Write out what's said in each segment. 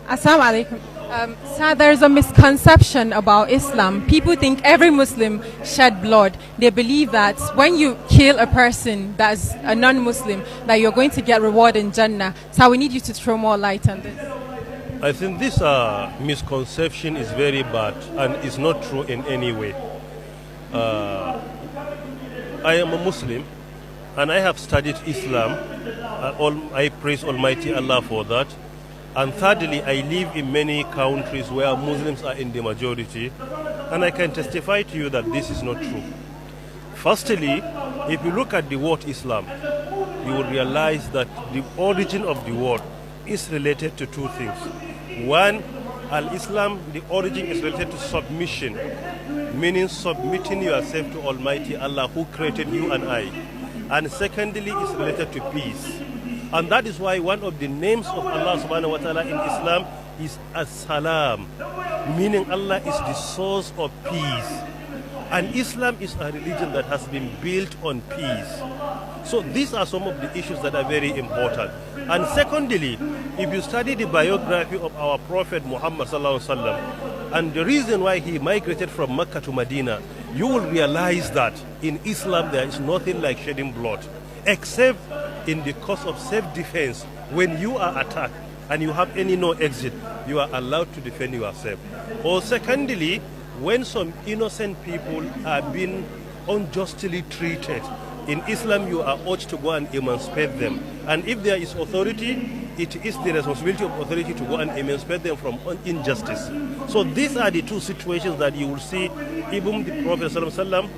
Assalamu alaikum. Sir, there is a misconception about Islam. People think every Muslim shed blood. They believe that when you kill a person that's a non-Muslim, that you're going to get reward in Jannah. So we need you to throw more light on this. I think this misconception is very bad and is not true in any way. I am a Muslim and I have studied Islam. I praise Almighty Allah for that. And thirdly, I live in many countries where Muslims are in the majority, and I can testify to you that this is not true. Firstly, if you look at the word Islam, you will realize that the origin of the word is related to two things. One, Al-Islam, the origin is related to submission, meaning submitting yourself to Almighty Allah who created you and I. And secondly, it's related to peace. And that is why one of the names of Allah subhanahu wa ta'ala in Islam is As-Salam, meaning Allah is the source of peace. And Islam is a religion that has been built on peace. So these are some of the issues that are very important. And secondly, if you study the biography of our Prophet Muhammad sallallahu alaihi wasallam, and the reason why he migrated from Mecca to Medina, you will realize that in Islam there is nothing like shedding blood, except in the cause of self-defense. When you are attacked and you have any no exit, you are allowed to defend yourself. Or secondly, when some innocent people are being unjustly treated, in Islam you are urged to go and emancipate them. And if there is authority, it is the responsibility of authority to go and emancipate them from injustice. So these are the two situations that you will see even the Prophet ﷺ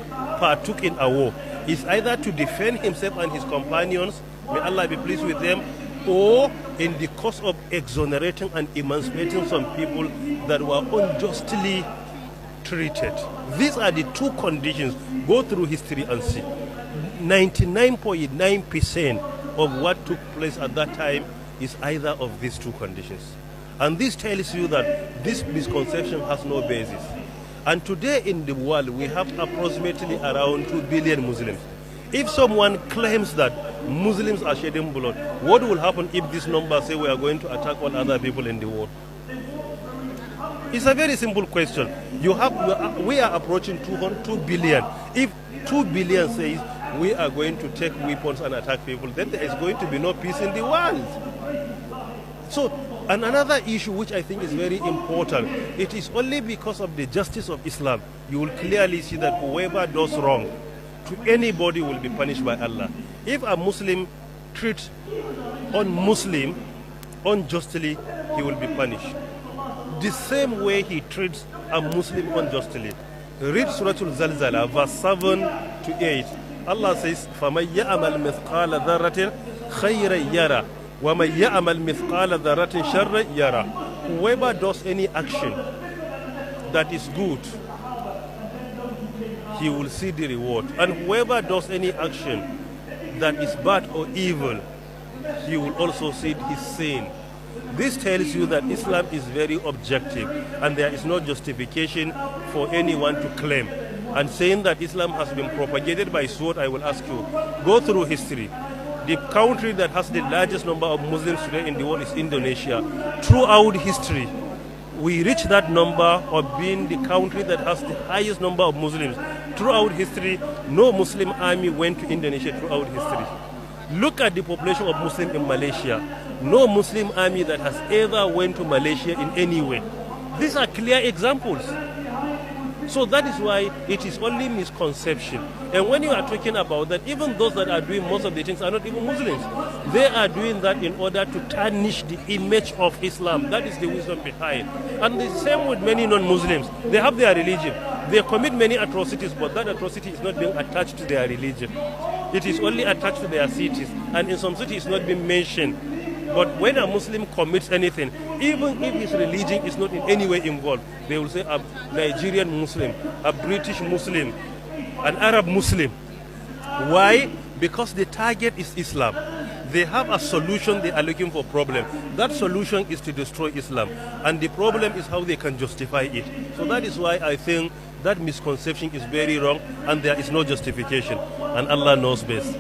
partook in a war. It's either to defend himself and his companions, may Allah be pleased with them, or in the cause of exonerating and emancipating some people that were unjustly treated. These are the two conditions. Go through history and see. 99.9% of what took place at that time is either of these two conditions. And this tells you that this misconception has no basis. And today in the world, we have approximately around 2 billion Muslims. If someone claims that Muslims are shedding blood, what will happen if this number say we are going to attack all other people in the world? It's a very simple question. We are approaching 2 billion. If 2 billion says we are going to take weapons and attack people, then there is going to be no peace in the world. So, and another issue which I think is very important, it is only because of the justice of Islam, you will clearly see that whoever does wrong to anybody will be punished by Allah. If a Muslim treats a Muslim unjustly, he will be punished. The same way he treats a Muslim unjustly. Read Surah Al-Zalzala, verse 7 to 8. Allah says, فَمَنْ يَعْمَلْ مِثْقَالَ ذَرَّةٍ خَيْرًا يَرَى وَمَنْ يَعْمَلْ مِثْقَالَ ذَرَّةٍ شَرًّا يَرَى. Whoever does any action that is good, he will see the reward. And whoever does any action that is bad or evil, he will also see his sin. This tells you that Islam is very objective and there is no justification for anyone to claim. And saying that Islam has been propagated by sword, I will ask you, go through history. The country that has the largest number of Muslims today in the world is Indonesia. Throughout history, we reached that number of being the country that has the highest number of Muslims. Throughout history, no Muslim army went to Indonesia throughout history. Look at the population of Muslims in Malaysia. No Muslim army that has ever went to Malaysia in any way. These are clear examples. So that is why it is only misconception. And when you are talking about that, even those that are doing most of the things are not even Muslims. They are doing that in order to tarnish the image of Islam. That is the wisdom behind. And the same with many non-Muslims. They have their religion. They commit many atrocities, but that atrocity is not being attached to their religion. It is only attached to their cities. And in some cities it's not being mentioned. But when a Muslim commits anything, even if his religion is not in any way involved, they will say a Nigerian Muslim, a British Muslim, an Arab Muslim. Why? Because the target is Islam. They have a solution, they are looking for a problem. That solution is to destroy Islam. And the problem is how they can justify it. So that is why I think that misconception is very wrong and there is no justification. And Allah knows best.